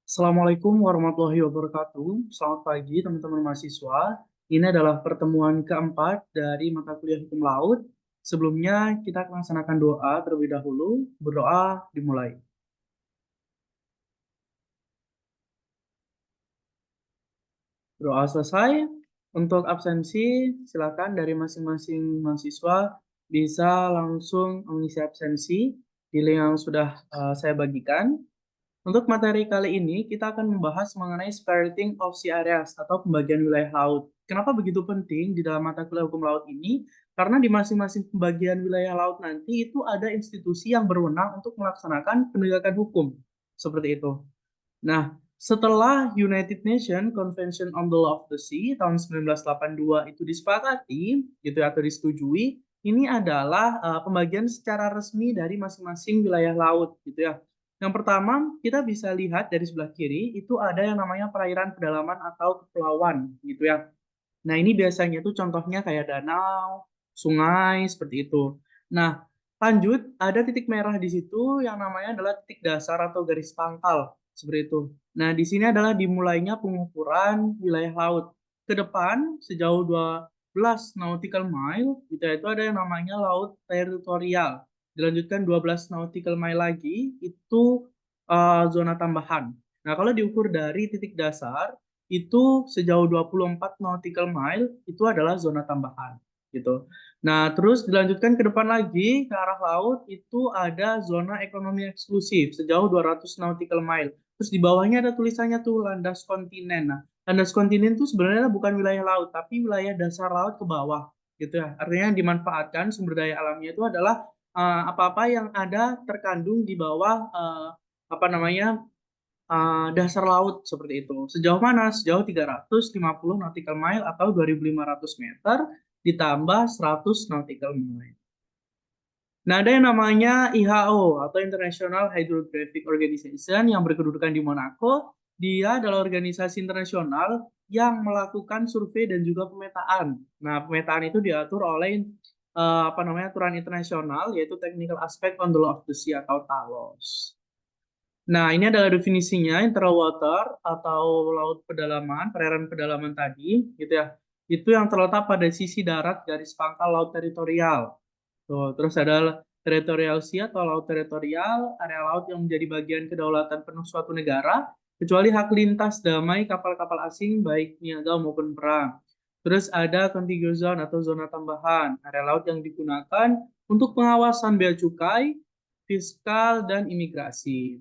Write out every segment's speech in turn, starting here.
Assalamualaikum warahmatullahi wabarakatuh. Selamat pagi teman-teman mahasiswa. Ini adalah pertemuan keempat dari mata kuliah Hukum Laut. Sebelumnya kita akan laksanakan doa terlebih dahulu. Berdoa dimulai. Doa selesai. Untuk absensi, silakan dari masing-masing mahasiswa bisa langsung mengisi absensi di link yang sudah saya bagikan. Untuk materi kali ini, kita akan membahas mengenai splitting of sea areas atau pembagian wilayah laut. Kenapa begitu penting di dalam mata kuliah hukum laut ini? Karena di masing-masing pembagian wilayah laut nanti itu ada institusi yang berwenang untuk melaksanakan penegakan hukum. Seperti itu. Nah, setelah United Nations Convention on the Law of the Sea tahun 1982 itu disepakati, gitu atau disetujui, ini adalah pembagian secara resmi dari masing-masing wilayah laut, gitu ya. Yang pertama, kita bisa lihat dari sebelah kiri itu ada yang namanya perairan pedalaman atau kepulauan, gitu ya. Nah, ini biasanya tuh contohnya kayak danau, sungai, seperti itu. Nah, lanjut, ada titik merah di situ yang namanya adalah titik dasar atau garis pangkal, seperti itu. Nah, di sini adalah dimulainya pengukuran wilayah laut. Ke depan, sejauh 12 nautical mile, itu ada yang namanya laut teritorial. Dilanjutkan 12 nautical mile lagi, itu zona tambahan. Nah, kalau diukur dari titik dasar, itu sejauh 24 nautical mile itu adalah zona tambahan gitu. Nah, terus dilanjutkan ke depan lagi ke arah laut itu ada zona ekonomi eksklusif sejauh 200 nautical mile. Terus di bawahnya ada tulisannya tuh landas kontinen. Nah, landas kontinen itu sebenarnya bukan wilayah laut, tapi wilayah dasar laut ke bawah gitu ya. Artinya yang dimanfaatkan sumber daya alamnya itu adalah apa-apa yang ada terkandung di bawah apa namanya dasar laut seperti itu. Sejauh mana? Sejauh 350 nautical mile atau 2.500 meter ditambah 100 nautical mile. Nah, ada yang namanya IHO atau International Hydrographic Organization yang berkedudukan di Monaco. Dia adalah organisasi internasional yang melakukan survei dan juga pemetaan. Nah, pemetaan itu diatur oleh apa namanya aturan internasional yaitu Technical Aspect on the Law of the Sea atau TALOS. Nah, ini adalah definisinya, internal water atau laut pedalaman, perairan pedalaman tadi, gitu ya. Itu yang terletak pada sisi darat garis pangkal laut teritorial. Tuh, terus ada territorial sea atau laut teritorial, area laut yang menjadi bagian kedaulatan penuh suatu negara, kecuali hak lintas damai kapal-kapal asing baik niaga maupun perang. Terus ada contiguous zone atau zona tambahan, area laut yang digunakan untuk pengawasan bea cukai, fiskal, dan imigrasi.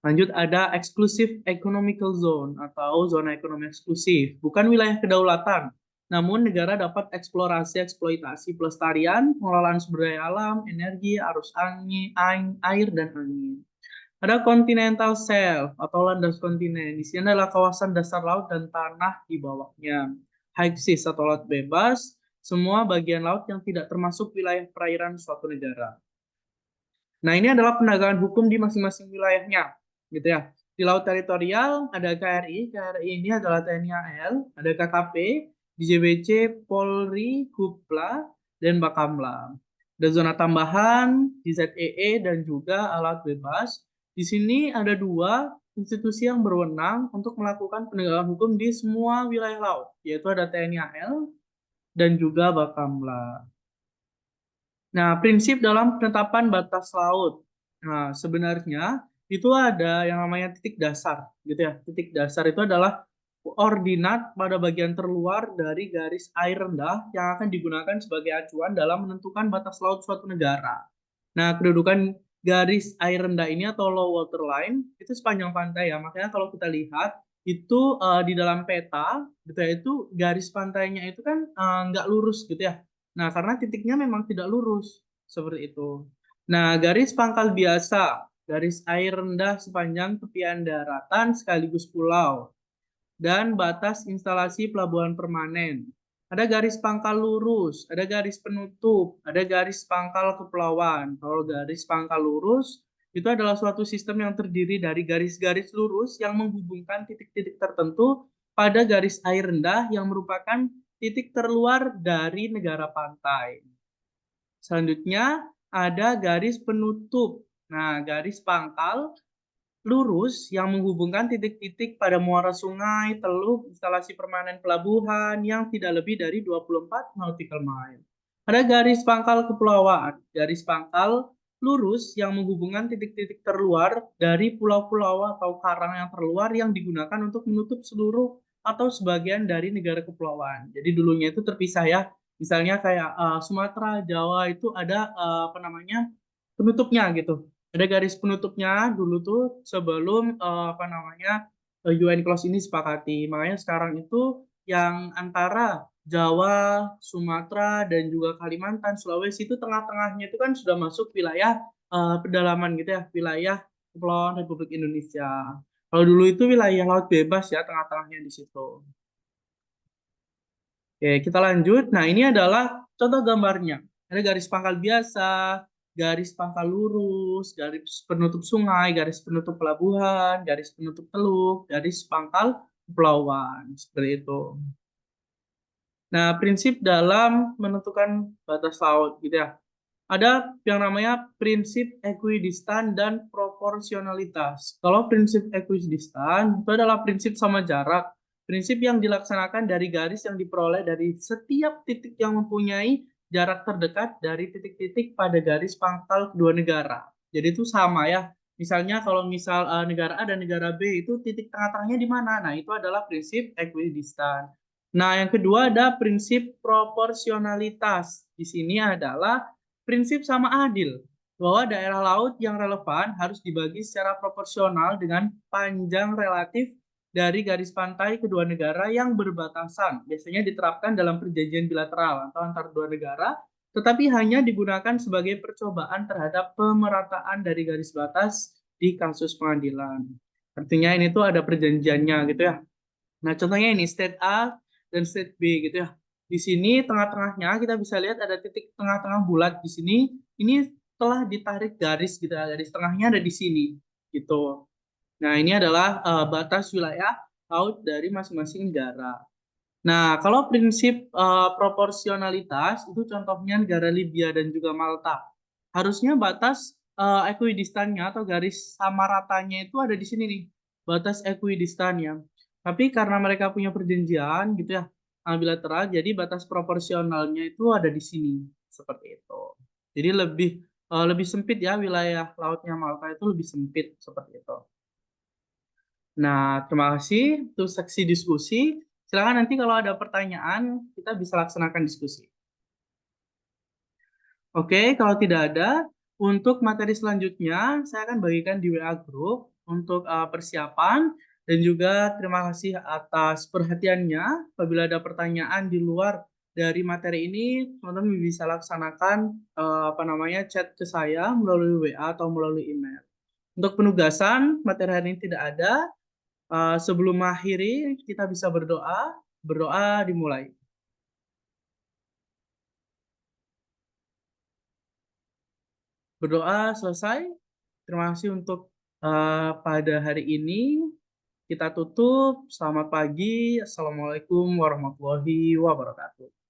Lanjut ada exclusive economical zone atau zona ekonomi eksklusif. Bukan wilayah kedaulatan, namun negara dapat eksplorasi, eksploitasi, pelestarian, pengelolaan sumber daya alam, energi, arus angin, air, dan angin. Ada continental shelf atau landas kontinen. Di sini adalah kawasan dasar laut dan tanah di bawahnya. High seas atau laut bebas, semua bagian laut yang tidak termasuk wilayah perairan suatu negara. Nah, ini adalah penegakan hukum di masing-masing wilayahnya, gitu ya. Di laut teritorial ada KRI, KRI ini adalah TNI AL, ada KKP, di JBC, Polri, Kupla, dan Bakamla. Ada zona tambahan, di ZEE, dan juga alat bebas. Di sini ada dua institusi yang berwenang untuk melakukan penegakan hukum di semua wilayah laut, yaitu ada TNI AL dan juga Bakamla. Nah, prinsip dalam penetapan batas laut. Nah, sebenarnya itu ada yang namanya titik dasar, gitu ya. Titik dasar itu adalah koordinat pada bagian terluar dari garis air rendah yang akan digunakan sebagai acuan dalam menentukan batas laut suatu negara. Nah, kedudukan garis air rendah ini atau low water line itu sepanjang pantai ya. Makanya kalau kita lihat itu di dalam peta, gitu ya, itu garis pantainya itu kan nggak lurus gitu ya. Nah, karena titiknya memang tidak lurus, seperti itu. Nah, garis pangkal biasa, garis air rendah sepanjang tepian daratan sekaligus pulau, dan batas instalasi pelabuhan permanen. Ada garis pangkal lurus, ada garis penutup, ada garis pangkal kepulauan. Kalau garis pangkal lurus, itu adalah suatu sistem yang terdiri dari garis-garis lurus yang menghubungkan titik-titik tertentu pada garis air rendah yang merupakan titik terluar dari negara pantai. Selanjutnya ada garis penutup. Nah, garis pangkal lurus yang menghubungkan titik-titik pada muara sungai, teluk, instalasi permanen pelabuhan yang tidak lebih dari 24 nautical mile. Ada garis pangkal kepulauan, garis pangkal lurus yang menghubungkan titik-titik terluar dari pulau-pulau atau karang yang terluar yang digunakan untuk menutup seluruh atau sebagian dari negara kepulauan. Jadi dulunya itu terpisah ya. Misalnya kayak Sumatera, Jawa itu ada apa namanya penutupnya gitu. Ada garis penutupnya dulu tuh sebelum apa namanya UN Clause ini sepakati. Makanya sekarang itu yang antara Jawa, Sumatera, dan juga Kalimantan, Sulawesi itu tengah-tengahnya itu kan sudah masuk wilayah pedalaman gitu ya, wilayah Kepulauan Republik Indonesia. Kalau dulu itu wilayah laut bebas ya, tengah-tengahnya di situ. Oke, kita lanjut. Nah, ini adalah contoh gambarnya. Ada garis pangkal biasa, garis pangkal lurus, garis penutup sungai, garis penutup pelabuhan, garis penutup teluk, garis pangkal kepulauan. Seperti itu. Nah, prinsip dalam menentukan batas laut gitu ya. Ada yang namanya prinsip ekuidistan dan proporsionalitas. Kalau prinsip ekuidistan itu adalah prinsip sama jarak, prinsip yang dilaksanakan dari garis yang diperoleh dari setiap titik yang mempunyai jarak terdekat dari titik-titik pada garis pangkal kedua negara. Jadi itu sama ya. Misalnya kalau misal negara A dan negara B itu titik tengah-tengahnya di mana? Nah, itu adalah prinsip ekuidistan. Nah, yang kedua ada prinsip proporsionalitas. Di sini adalah prinsip sama adil, bahwa daerah laut yang relevan harus dibagi secara proporsional dengan panjang relatif dari garis pantai kedua negara yang berbatasan. Biasanya diterapkan dalam perjanjian bilateral atau antar dua negara, tetapi hanya digunakan sebagai percobaan terhadap pemerataan dari garis batas di kasus pengadilan. Artinya ini tuh ada perjanjiannya gitu ya. Nah, contohnya ini state A dan state B gitu ya. Di sini tengah-tengahnya kita bisa lihat ada titik tengah-tengah bulat di sini. Ini telah ditarik garis gitu ya. Garis tengahnya ada di sini gitu. Nah, ini adalah batas wilayah laut dari masing-masing negara. Nah, kalau prinsip proporsionalitas itu contohnya negara Libya dan juga Malta. Harusnya batas ekuidistannya atau garis sama ratanya itu ada di sini nih, batas ekuidistannya. Tapi karena mereka punya perjanjian gitu ya, bilateral, jadi batas proporsionalnya itu ada di sini, seperti itu. Jadi lebih sempit ya wilayah lautnya Malta itu lebih sempit seperti itu. Nah, terima kasih untuk seksi diskusi. Silakan nanti kalau ada pertanyaan, kita bisa laksanakan diskusi. Oke, kalau tidak ada, untuk materi selanjutnya, saya akan bagikan di WA Group untuk persiapan. Dan juga terima kasih atas perhatiannya. Apabila ada pertanyaan di luar dari materi ini, teman-teman bisa laksanakan apa namanya chat ke saya melalui WA atau melalui email. Untuk penugasan, materi hari ini tidak ada. Sebelum mengakhiri, kita bisa berdoa. Berdoa dimulai. Berdoa selesai. Terima kasih untuk pada hari ini. Kita tutup. Selamat pagi. Assalamualaikum warahmatullahi wabarakatuh.